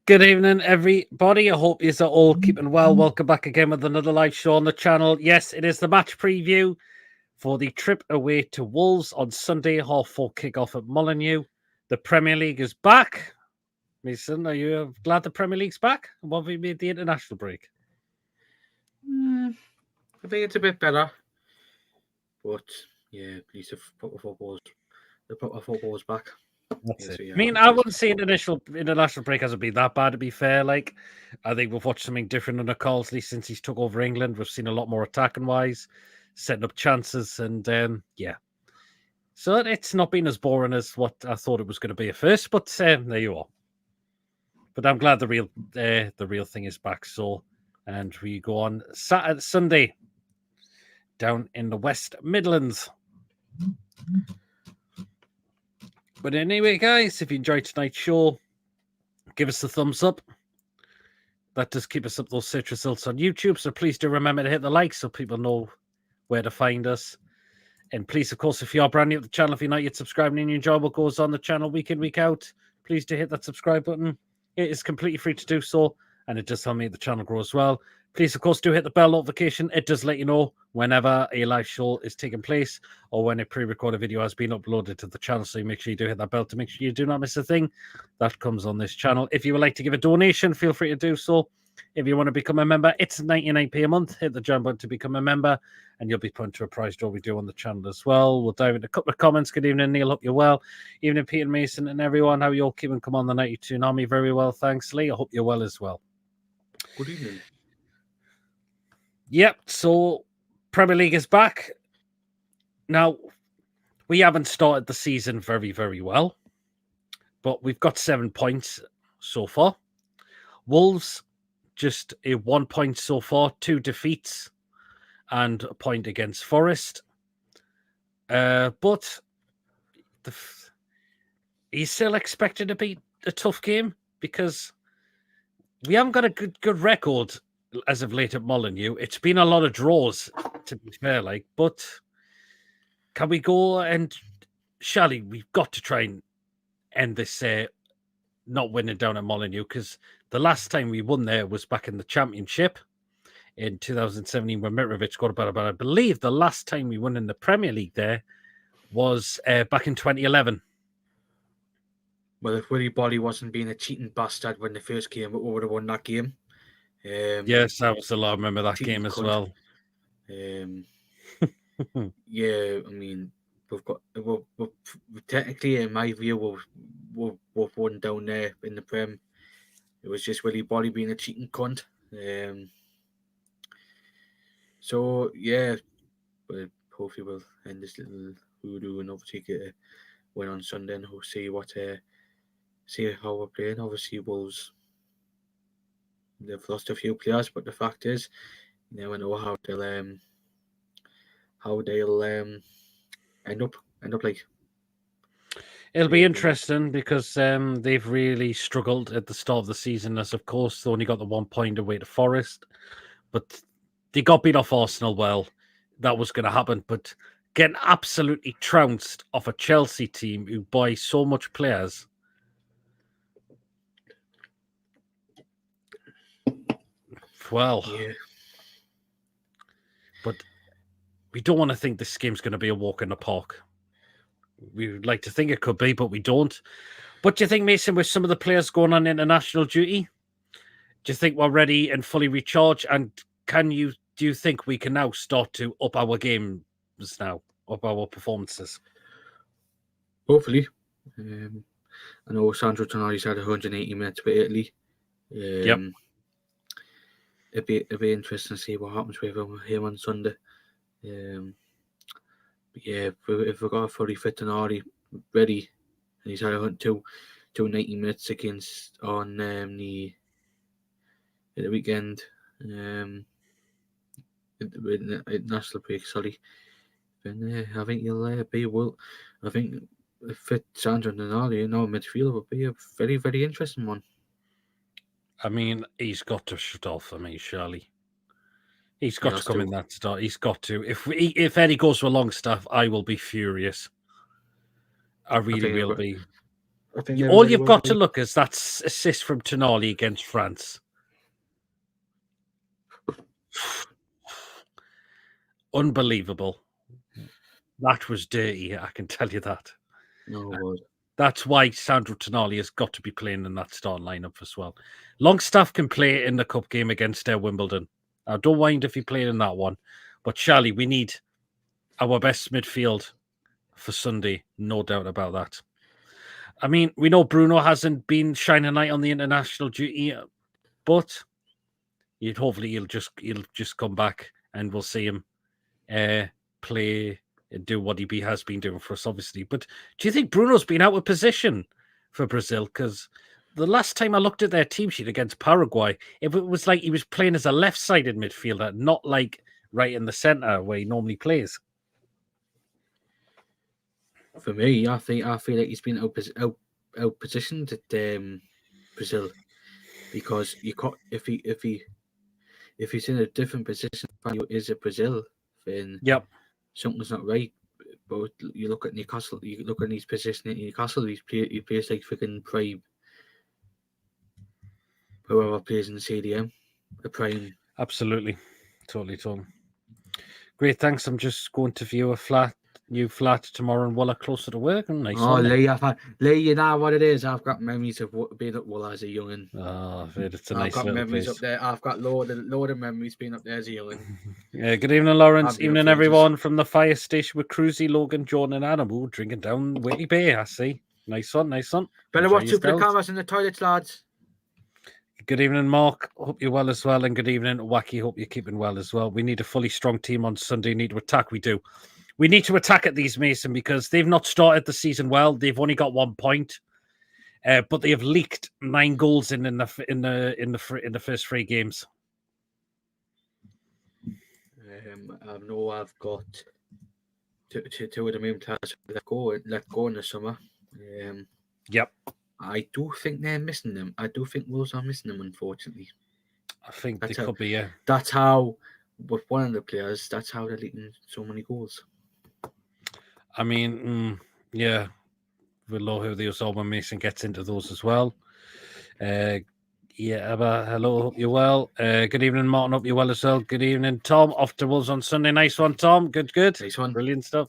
Good evening, everybody. I hope you're all keeping well. Welcome back again with another live show on the channel. Yes, it is the match preview for the trip away to Wolves on Sunday, 4:30 kickoff at Molineux. The Premier League is back. Mason, are you glad the Premier League's back? What have you made the international break? I think it's a bit better, but yeah, at least the proper football's back. That's Yeah, it. so yeah, I mean, I wouldn't say international break hasn't been that bad, to be fair. Like, I think we've watched something different under Carlsley since he's took over England. We've seen a lot more attacking wise, setting up chances, and yeah. So it's not been as boring as what I thought it was going to be at first, but there you are. But I'm glad the real thing is back. So, and we go on Saturday, Sunday, down in the West Midlands. But anyway, guys, if you enjoyed tonight's show, give us a thumbs up. That does keep us up those search results on YouTube. So please do remember to hit the like so people know where to find us. And please, of course, if you are brand new to the channel, if you're not yet subscribed and you enjoy what goes on the channel week in, week out, please do hit that subscribe button. It is completely free to do so, and it does help me the channel grow as well. Please, of course, do hit the bell notification. It does let you know whenever a live show is taking place or when a pre-recorded video has been uploaded to the channel. So make sure you do hit that bell to make sure you do not miss a thing that comes on this channel. If you would like to give a donation, feel free to do so. If you want to become a member, it's 99p a month. Hit the join button to become a member, and you'll be put into a prize draw we do on the channel as well. We'll dive into a couple of comments. Good evening, Neil. Hope you're well. Evening, Peter Mason and everyone. How are you all keeping? Come on the 92 Nami. Very well, thanks, Lee. I hope you're well as well. Good evening. Yep, so Premier League is back. Now, we haven't started the season very, very well, but we've got 7 points so far. Wolves, just a 1 point so far, 2 defeats, and a point against Forest. But he's still expected to be a tough game because we haven't got a good record as of late at Molineux. It's been a lot of draws, to be fair, but can we go and Shally, we've got to try and end this not winning down at Molineux, because the last time we won there was back in the Championship in 2017 when Mitrovic got about. I believe the last time we won in the Premier League there was back in 2011. Well, if Willie Bolly wasn't being a cheating bastard when the first game, we would have won that game. Yes, I remember that game as well. Yeah, I mean, we've technically, in my view, we've won down there in the Prem. It was just Willie Bolly being a cheating cunt. So yeah, but hopefully we'll end this little hoodoo and obviously get a win on Sunday and we'll see how we're playing. Obviously, Wolves, they've lost a few players, but the fact is, you never know how they'll end up like. It'll be interesting because they've really struggled at the start of the season, as of course they only got the 1 point away to Forest, but they got beat off Arsenal. Well, that was going to happen, but getting absolutely trounced off a Chelsea team who buy so much players. Well, yeah. But we don't want to think this game's going to be a walk in the park. We would like to think it could be, but we don't. But do you think, Mason, with some of the players going on international duty, do you think we're ready and fully recharged? And do you think we can now start to up our games now, up our performances? Hopefully. I know Sandro Tonali's had 180 minutes with Italy. Yep. It'd be interesting to see what happens with him on Sunday. But yeah, if we got a fully fit Tonali ready, and he's had 290 minutes against on the weekend, national break, sorry. Then I think he'll be well. I think a fit Sandro Tonali in our midfield would be a very, very interesting one. I mean, he's got to shut off for me, surely. He's got to come in that start. He's got to. If Eddie goes for Longstaff, I will be furious. I really will be. I think All you've got to look is that assist from Tonali against France. Unbelievable. That was dirty, I can tell you that. No, That's why Sandro Tonali has got to be playing in that start lineup as well. Longstaff can play in the cup game against Wimbledon. I don't mind if he played in that one, but Charlie, we need our best midfield for Sunday, no doubt about that. I mean, we know Bruno hasn't been shining a light on the international duty, but hopefully he'll just come back and we'll see him play and do what he has been doing for us, obviously. But do you think Bruno's been out of position for Brazil? Because the last time I looked at their team sheet against Paraguay, it was like he was playing as a left-sided midfielder, not like right in the centre where he normally plays. For me, I feel like he's been out positioned at Brazil, because you can't, if he's in a different position than you is at Brazil, then something's not right. But you look at Newcastle, you look at his position in Newcastle, he plays like freaking prime. Whoever plays in the CDM, a prime. Absolutely, totally. Great, thanks. I'm just going to view a new flat tomorrow in Wooler, closer to work. And nice. Oh, Lee, you know what it is. I've got memories of being at Wooler as a young'un. Oh, it's a nice I've got memories place up there. I've got load of memories being up there as a young'un. Yeah, good evening, Lawrence. Evening, everyone from the fire station with Cruzy, Logan, Jordan, and Adam. Ooh, drinking down Whitty Bay, I see. Nice one. Better watch two for the cameras in the toilets, lads. Good evening, Mark. Hope you're well as well. And good evening, Wacky. Hope you're keeping well as well. We need a fully strong team on Sunday. Need to attack. We do. We need to attack at these, Mason, because they've not started the season well. They've only got 1 point, but they have leaked 9 goals in the first 3 games. I know I've got two of the main players let go in the summer. Yep. I do think they're missing them. I do think Wolves are missing them, unfortunately. I think they could be, yeah. That's how, with one of the players, that's how they're leaking so many goals. I mean, yeah. We'll know who those are when Mason gets into those as well. Hello, hope you're well. Good evening, Martin. Hope you're well as well. Good evening, Tom. Off to Wolves on Sunday. Nice one, Tom. Good. Nice one. Brilliant stuff.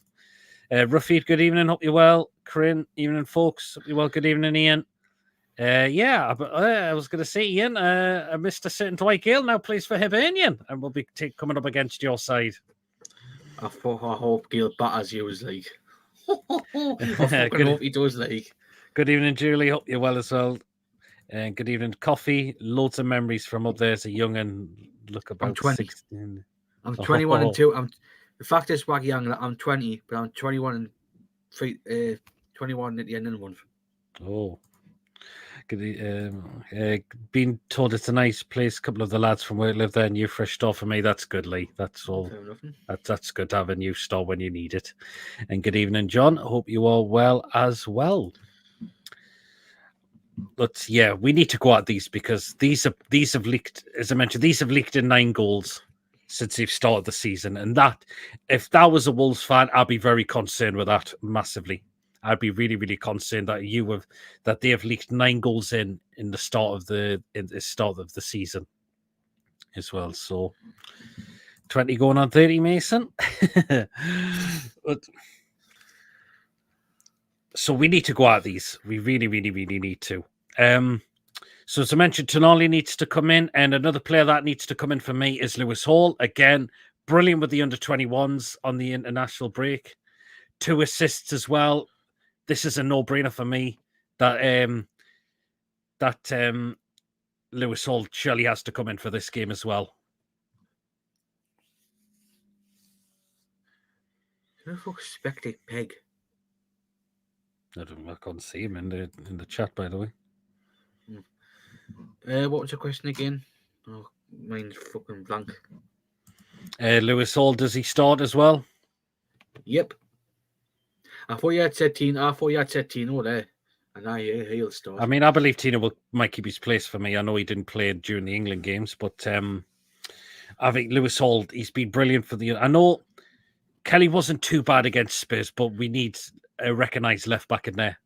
Rafid, good evening. Hope you're well. Corinne, evening, folks. Hope you're well. Good evening, Ian. I was going to say, Ian, Mr. Certain Dwight Gale now plays for Hibernian and will be coming up against your side. I hope Gale batters you as like. I hope he does like. Good evening, Julie. Hope you're well as well. And good evening, Coffee. Loads of memories from up there as a young and look about I'm 20. 16. I'm 21 and 2. The fact is, Waggy Young, I'm 20, but I'm 21 and 3. 21 at the end of the month. Oh. Being told it's a nice place. A couple of the lads from where I live there, new fresh store for me. That's good, Lee. That's all. That's good to have a new store when you need it. And good evening, John. I hope you are well as well. But yeah, we need to go at these because these have leaked, as I mentioned, these have leaked in 9 goals since they've started the season. And that, if that was a Wolves fan, I'd be very concerned with that massively. I'd be really, really concerned that they have leaked 9 goals in the start of the season as well. So 20 going on 30, Mason. So we need to go at these. We really, really, really need to. So as I mentioned, Tonali needs to come in, and another player that needs to come in for me is Lewis Hall. Again, brilliant with the under-21s on the international break. 2 assists as well. This is a no-brainer for me that Lewis Hall surely has to come in for this game as well. Who the fuck's Spectate Peg? I can't see him in the chat, by the way. What was the question again? Oh, mine's fucking blank. Lewis Hall, does he start as well? Yep. I thought you had said Tino there. And he'll start. I mean, I believe Tino might keep his place for me. I know he didn't play during the England games, but I think Lewis Hall, he's been brilliant for I know Kelly wasn't too bad against Spurs, but we need a recognised left back in there.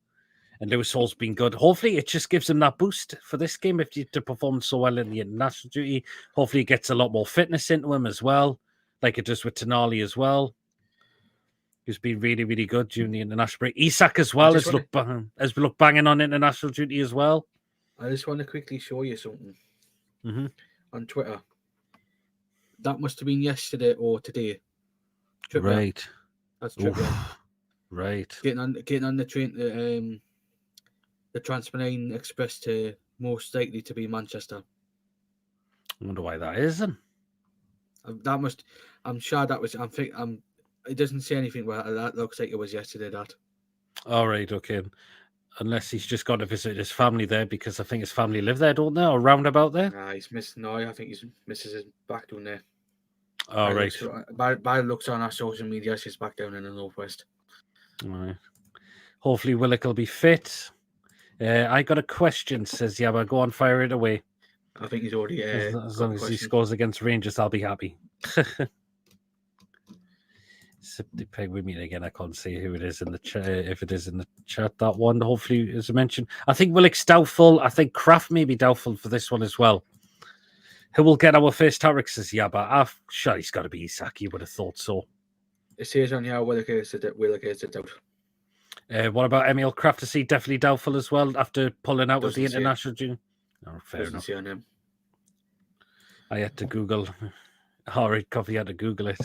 And Lewis Hall's been good. Hopefully, it just gives him that boost for this game to perform so well in the international duty. Hopefully, it gets a lot more fitness into him as well, like it does with Tonali as well. He's been really, really good during the international break. Isak as well has looked banging on international duty as well. I just want to quickly show you something on Twitter. That must have been yesterday or today. Trippier. Right. That's Trippier. Right. Getting on the train to the Transpennine Express to most likely to be Manchester. I wonder why that isn't. I'm sure that was. It doesn't say anything. Well, that looks like it was yesterday. That. All right. Okay. Unless he's just gone to visit his family there, because I think his family live there, don't they? Or round about there? Nah, he's missing. No, I think he's misses his back down there. All right. By looks on our social media, she's back down in the northwest. All right. Hopefully, Willock will be fit. I got a question, says Yabba. Go on, fire it away. I think he's already. As long as he scores against Rangers, I'll be happy. Septic Peg with me again. I can't see who it is in the chat. If it is in the chat, that one. Hopefully, as I mentioned, I think Willock's doubtful. I think Kraft may be doubtful for this one as well. Who will get our first hat-trick, says Yabba? I'm sure he's got to be Isak. You would have thought so. It says on here Willock is a doubt. What about Emil Kraft? Is he definitely doubtful as well after pulling out of the international junior? Oh, fair enough. See on him. I had to Google. All right, Coffee had to Google it.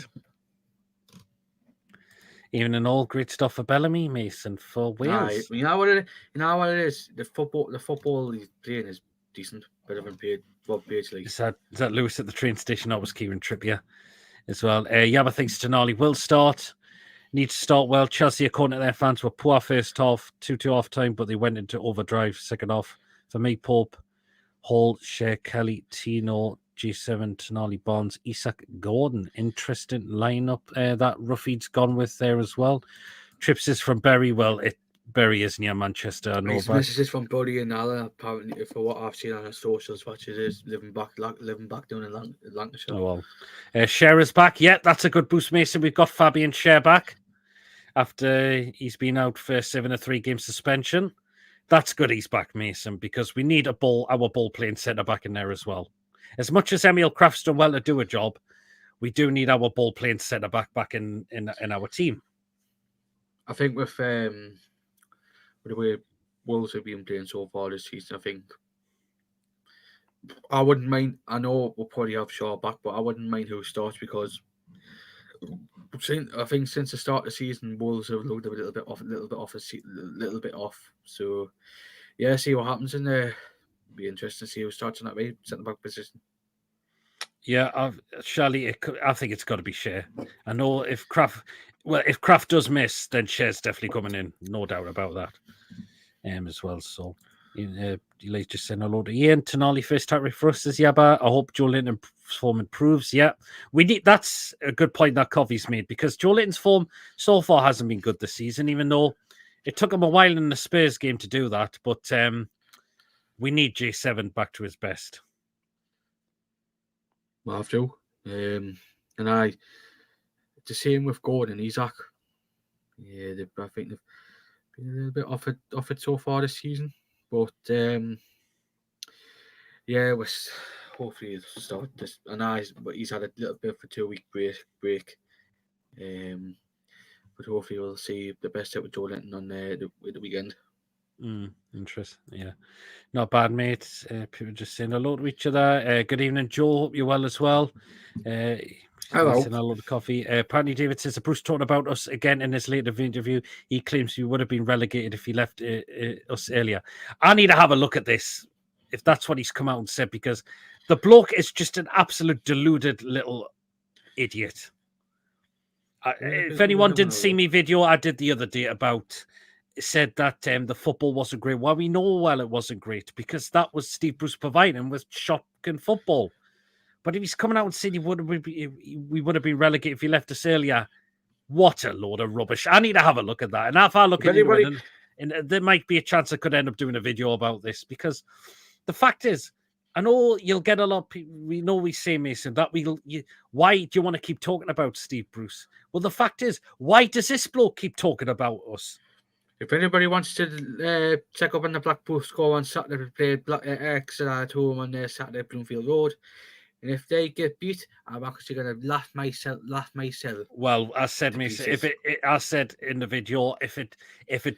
Even in all great stuff for Bellamy, Mason, for Wales. You know what it is. The football he's playing is decent, better than paid. Is that Lewis at the train station? That was Kieran Trippier as well. Yabba thinks Tonali will start. Need to start well. Chelsea, according to their fans, were poor first half, 2-2 half time, but they went into overdrive second half. For me, Pope, Hall, Shea, Kelly, Tino, G7, Tonali, Bonds, Isak, Gordon. Interesting lineup that Ruffy's gone with there as well. Trips is from Bury. Well, Bury is near Manchester. I know that. This is from Buddy and Alan. Apparently, for what I've seen on the socials, what it is living back down in Lancashire. Oh well, Share is back. Yeah, that's a good boost, Mason. We've got Fabian Share back after he's been out for 7 or 3 game suspension. That's good. He's back, Mason, because we need our ball playing centre back in there as well. As much as Emil Kraft's done well to do a job, we do need our ball playing centre back in our team. I think with the way Wolves have been playing so far this season, I think I wouldn't mind. I know we'll probably have Shaw back, but I wouldn't mind who starts because I think since the start of the season, Wolves have looked a little bit off. So yeah, see what happens in there. Be interesting to see who starts in that way centre back position. Yeah, Charlie, I think it's got to be Shea. I know if Kraft does miss, then Shea's definitely coming in, no doubt about that. As well. So, like just saying hello to Ian. Tonali first hat-trick for us, says Yabba. I hope Joe Linton's form improves. Yeah, that's a good point that Coffee's made because Joe Linton's form so far hasn't been good this season, even though it took him a while in the Spurs game to do that. But we need J7 back to his best. We'll have to. And the same with Gordon, Isak. Yeah, I think they've been a little bit off it so far this season. But yeah, hopefully he'll start this. But he's had a little bit of a 2-week break. But hopefully we'll see the best out of Joe Linton on the weekend. Interesting. Yeah, not bad, mate. People just saying hello to each other. Good evening, Joe. Hope you're well as well. Hello. A lot of coffee. Apparently, David says the Bruce talked about us again in his later interview. He claims we would have been relegated if he left us earlier. I need to have a look at this, if that's what he's come out and said, because the bloke is just an absolute deluded little idiot. If anyone didn't see me video I did the other day about said that the football wasn't great. Well, we know well it wasn't great because that was Steve Bruce providing with shocking football. But if he's coming out and saying we would have been relegated if he left us earlier, what a load of rubbish. I need to have a look at that. And if I look at it, and there might be a chance I could end up doing a video about this because the fact is, I know you'll get a lot of people. We know we say, Mason, that why do you want to keep talking about Steve Bruce? Well, the fact is, why does this bloke keep talking about us? If anybody wants to check up on the Blackpool score on Saturday, we played Exeter at home on their Saturday at Bloomfield Road. And if they get beat, I'm actually going to laugh myself. Well, I said, I said in the video, if it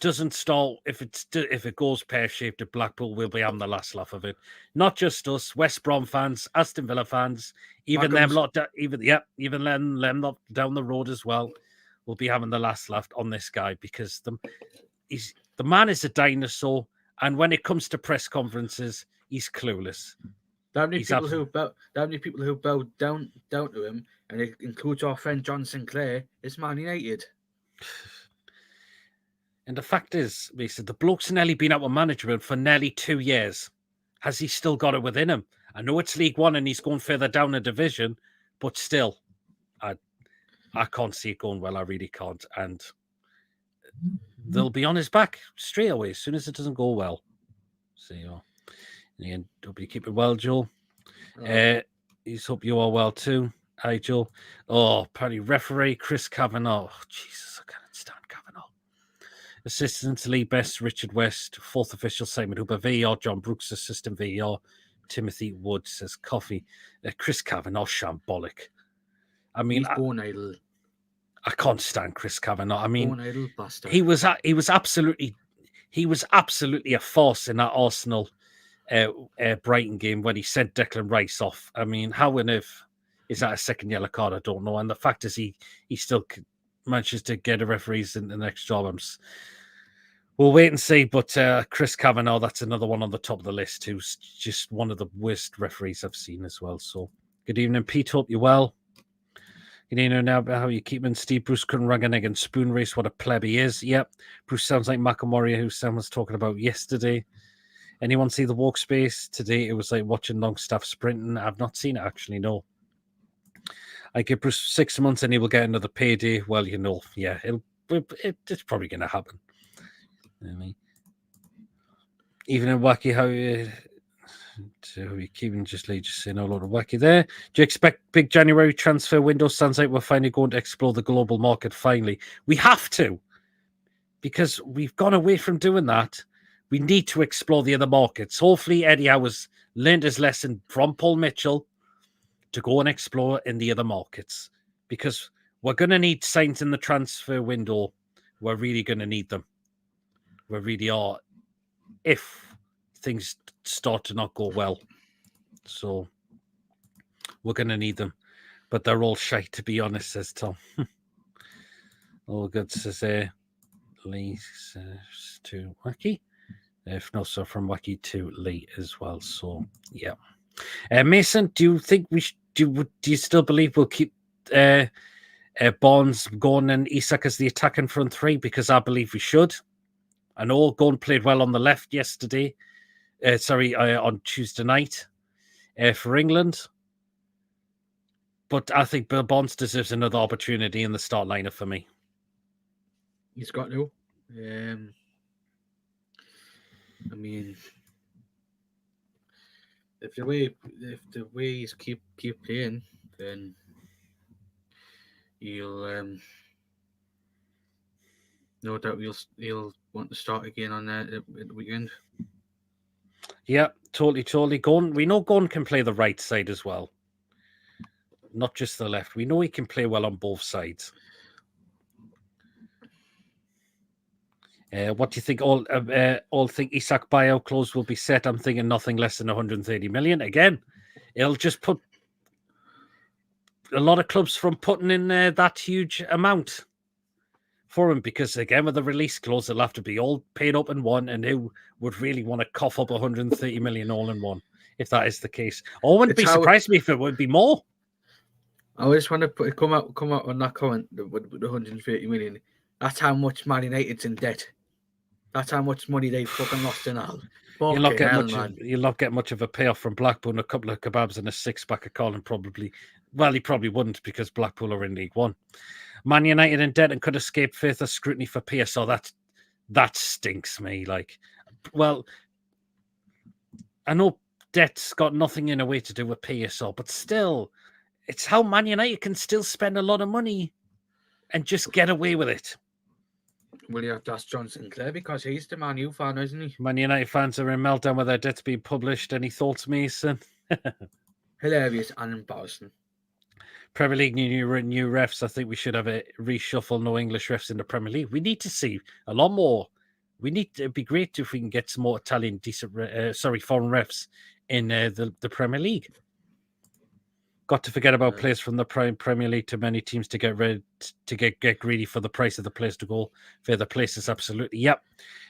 doesn't start, if it goes pear shaped at Blackpool, we'll be having the last laugh of it. Not just us, West Brom fans, Aston Villa fans, even them lot, even them lot down the road as well, will be having the last laugh on this guy because the man is a dinosaur, and when it comes to press conferences, he's clueless. That many people who bowed down to him, and it includes our friend John Sinclair, is Man United. And the fact is, Mason, the bloke's nearly been out of management for nearly 2 years. Has he still got it within him? I know it's League One and he's going further down the division, but still, I can't see it going well. I really can't. And they'll be on his back straight away as soon as it doesn't go well. So, and hope you keep it well, Joel. He's hope you are well too. Hi, Joel. Oh, apparently referee Chris Kavanagh. Oh, Jesus, I can't stand Kavanagh. Assistant lead best Richard West. Fourth official Simon Hooper. VAR John Brooks. Assistant VAR Timothy Wood says coffee. Chris Kavanagh shambolic. I mean, he's born idle. I can't stand Chris Kavanagh. I mean, born idle bastard. he was absolutely a farce in that Arsenal Brighton game when he sent Declan Rice off. I mean, how on earth is that a second yellow card? I don't know. And the fact is, he still manages to get a referees in the next job. We'll wait and see. But Chris Kavanagh, that's another one on the top of the list, who's just one of the worst referees I've seen as well. So, good evening, Pete. Hope you're well. Good evening now. How are you keeping? Steve Bruce couldn't rag an egg and spoon race. What a pleb he is. Yep. Bruce sounds like Macamoria, who Sam was talking about yesterday. Anyone see the walk space today? It was like watching Longstaff sprinting. I've not seen it actually. No. I give Bruce 6 months and he will get another payday. Well, yeah, it's probably going to happen. Even in Wacky, how you keeping just saying a lot of Wacky there. Do you expect big January transfer window? Sounds like we're finally going to explore the global market. Finally, we have to, because we've gone away from doing that. We need to explore the other markets. Hopefully, Eddie Howe has learned his lesson from Paul Mitchell to go and explore in the other markets, because we're going to need signs in the transfer window. We're really going to need them. We really are, if things start to not go well. So we're going to need them. But they're all shy, to be honest, says Tom. All good, says Lee says to Wacky. If not, so from Wacky to Lee as well. So, yeah. Mason, do you think do you still believe we'll keep Barnes, Gordon and Isak as the attacking front three? Because I believe we should. I know Gordon played well on the left yesterday. On Tuesday night for England. But I think Bill Barnes deserves another opportunity in the start lineup for me. He's got to. I mean, if the way he's keep playing, then he'll no doubt he'll want to start again on the weekend. Yeah, totally. Gordon, we know Gordon can play the right side as well, not just the left. We know he can play well on both sides. What do you think? All think Isak buyout clause will be set. I'm thinking nothing less than 130 million. Again, it'll just put a lot of clubs from putting in that huge amount for him, because again, with the release clause, it'll have to be all paid up in one, and who would really want to cough up 130 million all in one if that is the case? I wouldn't be surprised me if it would be more. I just want to come out on that comment with the 130 million. That's how much Man United's in debt. That's how much money they've fucking lost in all. You'll not get much of a payoff from Blackpool. A couple of kebabs and a six-pack of Colin probably. Well, he probably wouldn't, because Blackpool are in League One. Man United in debt and could escape further scrutiny for PSO. That stinks me. Like, well, I know debt's got nothing in a way to do with PSO, but still, it's how Man United can still spend a lot of money and just get away with it. Will you have to ask John Sinclair because he's the Man U fan, isn't he? Man United fans are in meltdown with their debts being published. Any thoughts, Mason? Hilarious and embarrassing. Premier League new refs. I think we should have a reshuffle. No English refs in the Premier League. We need to see a lot more. It'd be great if we can get some more Italian foreign refs in the Premier League. Got to forget about players from the Premier League. Too many teams to get greedy for the price of the players to go for the places. Absolutely, yep.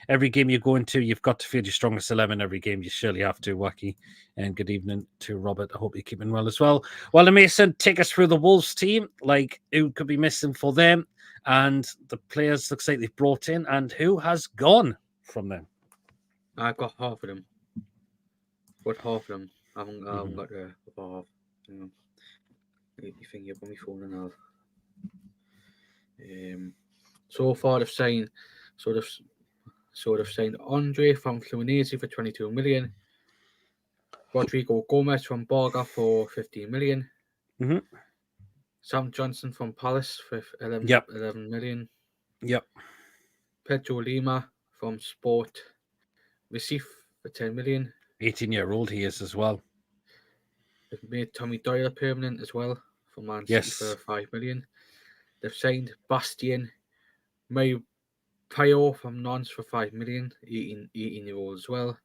Every game you go into, you've got to field your strongest 11. Every game, you surely have to. Wacky, and good evening to Robert. I hope you're keeping well as well. Well, Mason, take us through the Wolves team. Like who could be missing for them, and the players looks like they've brought in, and who has gone from them. I've got half of them. What half of them? I haven't got the half. You think you're on my phone and all. So far they've signed signed Andre from Fluminense for 22 million. Rodrigo Gomez from Braga for 15 million. Mm-hmm. Sam Johnson from Palace for 11 million. Yep. Pedro Lima from Sport Recife for 10 million. 18-year-old he is as well. They've made Tommy Doyle permanent as well for Man City for 5 million. They've signed Bastian Payo from Nantes for 5 million, 18-year-old as well.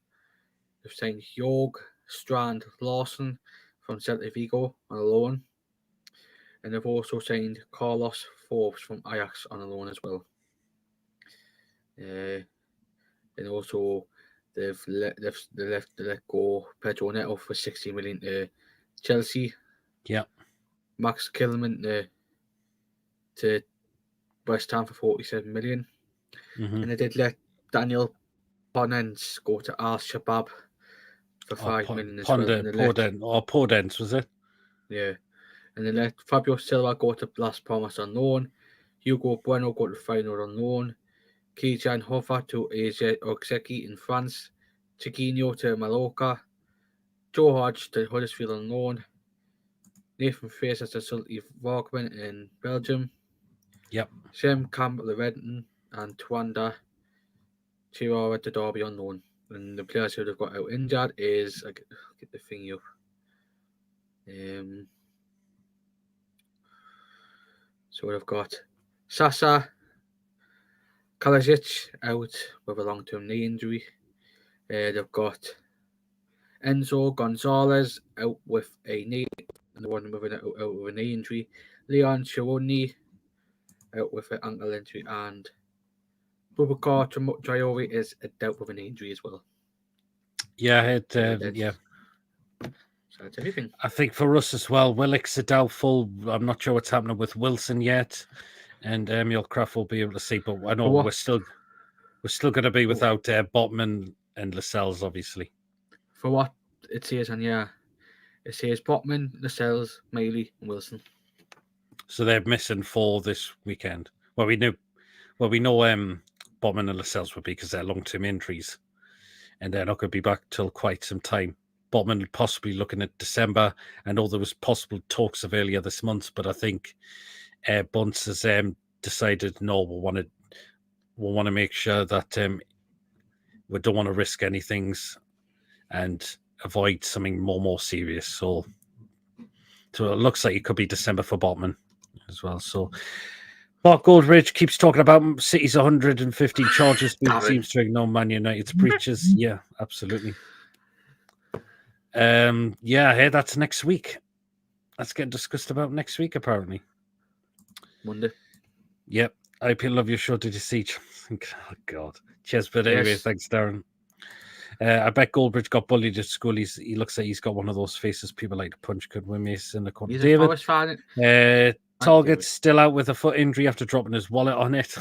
They've signed Jorg Strand Larsen from Celta Vigo on a loan. And they've also signed Carlos Forbes from Ajax on a loan as well. And also they've let go Pedro Neto for 60 million to Chelsea. Yeah. Max Kilman to West Ham for 47 million. Mm-hmm. And they did let Daniel Ponens go to Al Shabab for 5 million as well. Podence, was it? Yeah. And they let Fabio Silva go to Las Palmas on loan. Hugo Bueno go to Feyenoord on loan. Kijan Hoffa to AZ Okseki in France. Chiquinho to Mallorca. Joe Hodge to Huddersfield on loan. Nathan Fraser to Sully Varkman in Belgium. Yep. Shem Campbell to Redden and Twanda Chihuahua to Derby on loan. And the players who they've got out injured is, I'll get the thing up. So they've got Sasa Kalajic out with a long-term knee injury. They've got Enzo Gonzalez out with a knee, and the one with a knee injury. Leon Chironi out with an ankle injury, and Boubacar Traore is out with an injury as well. Yeah, So that's everything. I think for us as well, Willock's a doubtful. I'm not sure what's happening with Wilson yet, and Emil Kraft will be able to see. But I know we're still going to be without Botman and Lascelles, obviously. For what it says, and it says Botman, Lascelles, Maley, and Wilson. So they're missing for this weekend. Well, we know Botman and Lascelles will be because they're long-term injuries, and they're not going to be back till quite some time. Botman possibly looking at December. I know there was possible talks of earlier this month, but I think Bunce has decided no, we'll want to make sure that we don't want to risk anything and avoid something more serious. So it looks like it could be December for Botman as well. So Mark Goldridge keeps talking about City's 115 charges. He seems to ignore Man United's breaches. Yeah, absolutely. Hey, that's next week. That's getting discussed about next week, apparently. Monday. Yep. I love your show. Did you see? Oh, God. Cheers. But anyway, Thanks, Darren. I bet Goldbridge got bullied at school. He looks like he's got one of those faces people like to punch. Could win Mace in the corner. He's a Forest fan. Target's still out with a foot injury after dropping his wallet on it.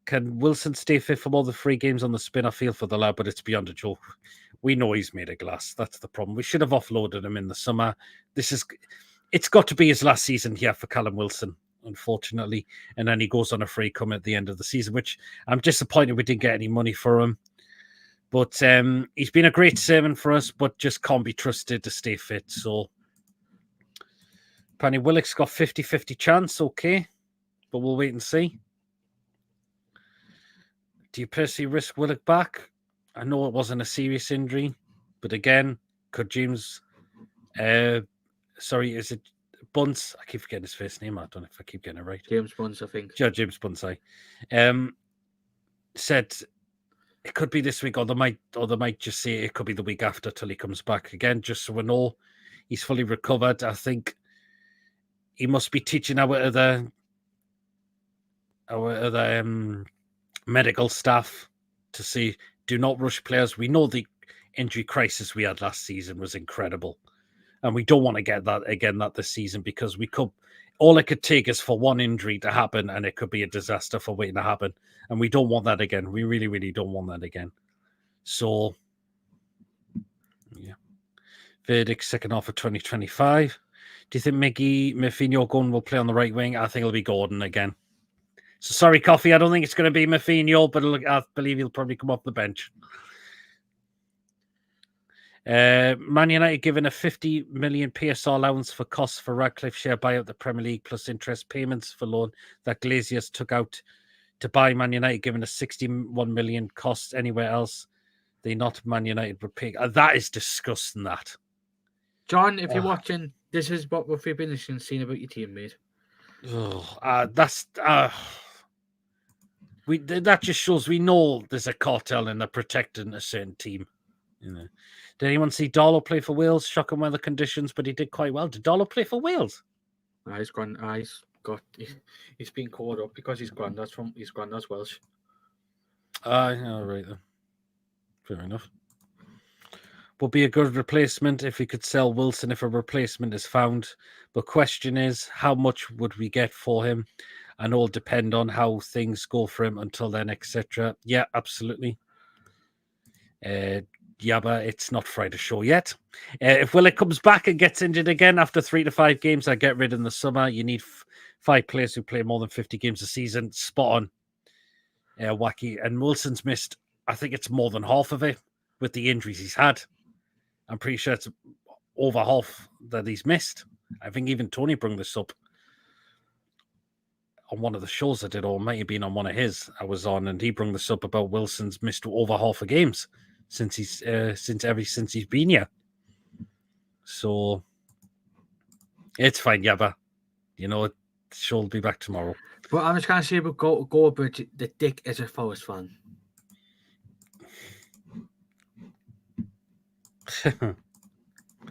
Can Wilson stay fit for more than 3 games on the spin? I feel for the lad, but it's beyond a joke. We know he's made of glass. That's the problem. We should have offloaded him in the summer. It's got to be his last season here for Callum Wilson, unfortunately. And then he goes on a free come at the end of the season, which I'm disappointed we didn't get any money for him. But he's been a great servant for us, but just can't be trusted to stay fit. So apparently Willock's got 50-50 chance, okay. But we'll wait and see. Do you personally risk Willock back? I know it wasn't a serious injury, but again, could James... sorry, is it Bunce? I keep forgetting his first name. I don't know if I keep getting it right. James Bunce, I think. James Bunce, said it could be this week, or they might just say it could be the week after till he comes back again, just so we know he's fully recovered. I think he must be teaching our other medical staff to say, do not rush players. We know the injury crisis we had last season was incredible, and we don't want to get that again this season, because all it could take is for one injury to happen, and it could be a disaster for waiting to happen, and we don't want that again. We really, really don't want that again. So, yeah. Verdict, second half of 2025. Do you think Mafinho Gordon will play on the right wing? I think it'll be Gordon again. So sorry, Coffee. I don't think it's going to be Mafinho, but I believe he'll probably come off the bench. Man United given a 50 million PSR allowance for costs for Radcliffe share buyout the Premier League plus interest payments for loan that Glaziers took out to buy Man United, given a 61 million costs anywhere else. They not Man United repay. That is disgusting, that. John, if you're watching, this is what we've been seeing about your team, mate. That just shows we know there's a cartel and they're protecting a certain team. You know. Did anyone see Darlow play for Wales? Shocking weather conditions, but he did quite well. Did Darlow play for Wales? He's been caught up because his granddad's Welsh. All right then. Fair enough. Would be a good replacement if we could sell Wilson if a replacement is found. But question is, how much would we get for him? And all depend on how things go for him until then, etc. Yeah, absolutely. But it's not Friday show yet. If Willock comes back and gets injured again after 3 to 5 games, I get rid in the summer. You need 5 players who play more than 50 games a season. Spot on. Wacky. And Wilson's missed, I think it's more than half of it with the injuries he's had. I'm pretty sure it's over half that he's missed. I think even Tony brought this up on one of the shows I did, or it might have been on one of his I was on, and he brought this up about Wilson's missed over half of games since he's been here. So it's fine, but she'll be back tomorrow. But I'm just gonna say about go about the Dick is a Forest fan.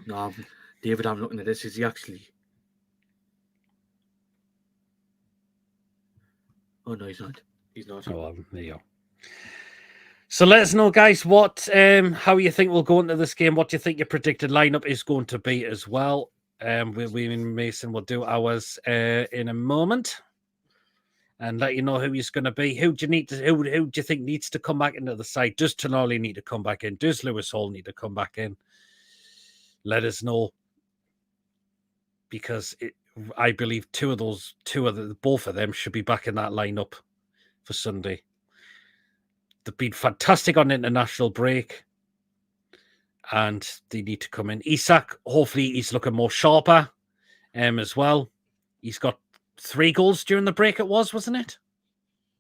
No, David, I'm looking at this. Is he actually? Oh no, he's not. He's not. Oh, well, there you go. So let us know, guys, how you think we'll go into this game. What do you think your predicted lineup is going to be as well? We and Mason will do ours in a moment, and let you know who he's going to be. Who do you think needs to come back into the side? Does Tonali need to come back in? Does Lewis Hall need to come back in? Let us know, because I believe both of them should be back in that lineup for Sunday. They've been fantastic on international break, and they need to come in. Isak, hopefully he's looking more sharper as well. He's got 3 goals during the break, wasn't it?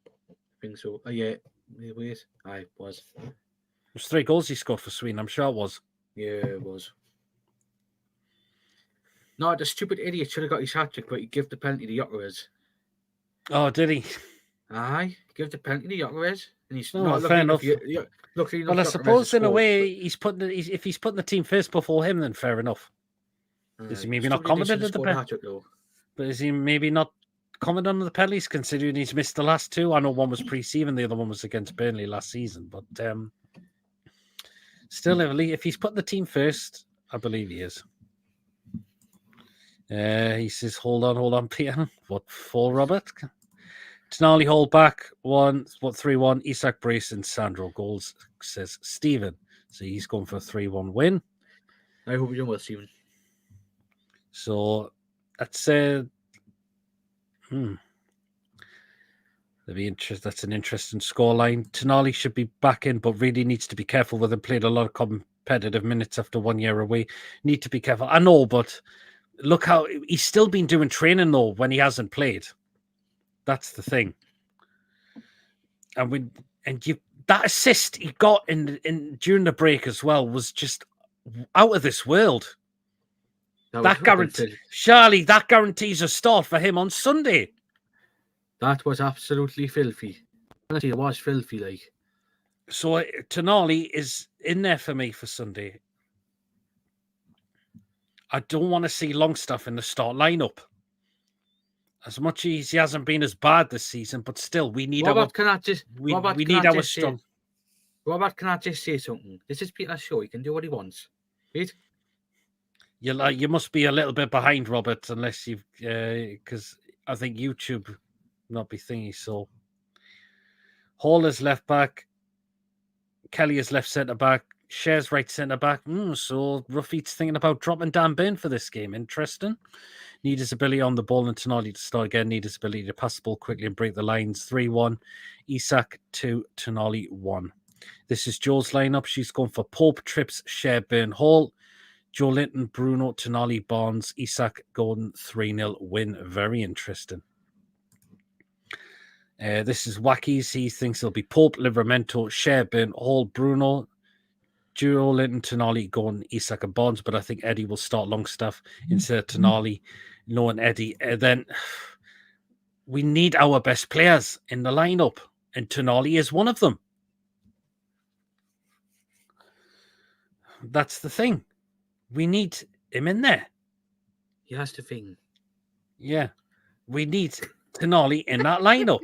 I think so. Yeah. Wait. It was. It was 3 goals he scored for Sweden, I'm sure it was. Yeah, it was. No, the stupid idiot should have got his hat-trick, but he gave the penalty to Gyökeres. Oh, did he? Aye, give the penalty to Gyökeres. And he's not fair enough. Well, I suppose in a way, if he's putting the team first before him, then fair enough. Is he maybe not confident at the penalty? But is he maybe not confident on the penalties, considering he's missed the last 2? I know one was pre-season, the other one was against Burnley last season. But still, if he's putting the team first, I believe he is. He says, hold on, Peter. What for, Robert? Tonali hold back 3-1. Isak brace and Sandro goals, says Stephen. So he's going for a 3-1 win. I hope you're doing well, Stephen. So that's that's an interesting scoreline. Tonali should be back in, but really needs to be careful with him. Played a lot of competitive minutes after 1 year away. Need to be careful. I know, but look how he's still been doing training though when he hasn't played. That's the thing. And And that assist he got in during the break as well was just out of this world. That guarantee, Charlie, that guarantees a start for him on Sunday. That was absolutely filthy. Honestly, it was filthy, like. So Tonali is in there for me for Sunday. I don't want to see Longstaff in the start lineup. As much as he hasn't been as bad this season, but still, we need Robert, can I just strong. Robert, can I just say something? This is Peter's show. He can do what he wants, right? You must be a little bit behind, Robert, unless you've because I think YouTube not be thingy. So Hall is left back, Kelly is left centre back, Shares right centre back. So Ruffy's thinking about dropping Dan Burn for this game. Interesting. Need his ability on the ball and Tonali to start again. Need his ability to pass the ball quickly and break the lines. 3-1. Isak 2, Tonali 1. This is Joe's lineup. She's going for Pope, Trips, Share, Burn, Hall. Joe Linton, Bruno, Tonali, Barnes, Isak, Gordon, 3-0 win. Very interesting. This is Wackies. He thinks it'll be Pope, Livramento, Share, Burn, Hall, Bruno, Joe Linton, Tonali, Gordon, Isak, and Barnes. But I think Eddie will start Longstaff instead of Tonali. Knowing Eddie, then we need our best players in the lineup, and Tonali is one of them. That's the thing. We need him in there. He has to thing. Yeah. We need Tonali in that lineup.